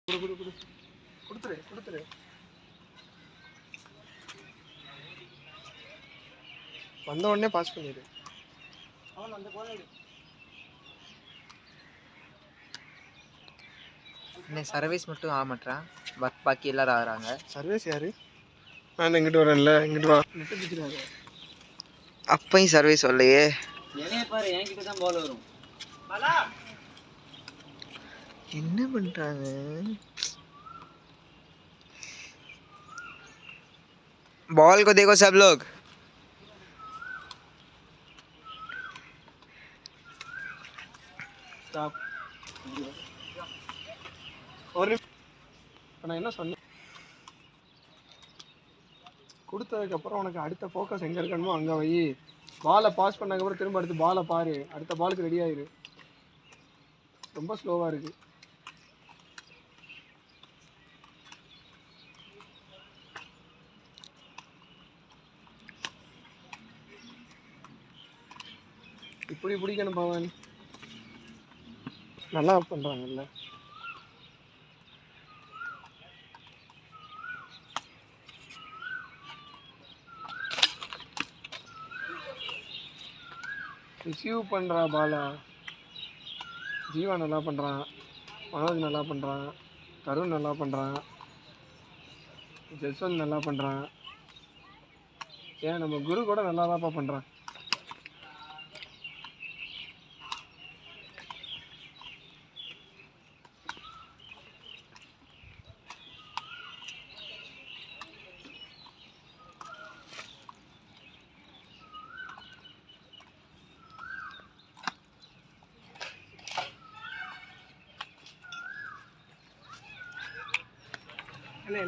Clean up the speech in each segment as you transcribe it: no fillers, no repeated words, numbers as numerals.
குடு குடு குடு கொடுத்துரு கொடுத்துரு. வந்த உடனே பாஸ் பண்ணிடு. அவன் அந்த கோல் எடு. இன்னைக்கு சர்வீஸ் மட்டும் ஆக மாட்டேறான், பாக்கி எல்லாரும் ஆகிறாங்க. சர்வீஸ் யாரு? நான் இங்கிட்டு வரேன்ல, இங்கிட்டு வா. நெட்டு பிடிச்சிடாரு. அப்பையும் சர்வீஸ் வரலையே. என்னைய பாரு, என்கிட்ட தான் பால் வரும். என்ன பண்றாங்க? बॉल को देखो सब लोग. ஸ்டாப். ஒரு நான் என்ன சொன்னேன், கொடுத்ததுக்கப்புறம் உனக்கு அடுத்த ஃபோக்கஸ் எங்கே இருக்கணுமோ அங்கே வை. பாலை பாஸ் பண்ணதுக்கப்புறம் திரும்ப அடுத்து பாலை பாரு, அடுத்த பாலுக்கு ரெடி ஆயிரு. ரொம்ப ஸ்லோவாக இருக்கு. இப்படி பிடிக்கணும் பவன். நல்லா பண்ணுறாங்கல்ல. ரிசீவ் பண்ணுறா பாலா. ஜீவா நல்லா பண்ணுறான், மனோஜ் நல்லா பண்ணுறான், தருண் நல்லா பண்ணுறான், ஜஸ்வந்த் நல்லா பண்ணுறான். ஏன் நம்ம குரு கூட நல்லா தான்ப்பா பண்ணுறான்.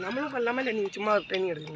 நம்மளும் பண்ணலாமா இல்லை நீங்கள் சும்மா ட்ரைனிங் எடுக்கணும்?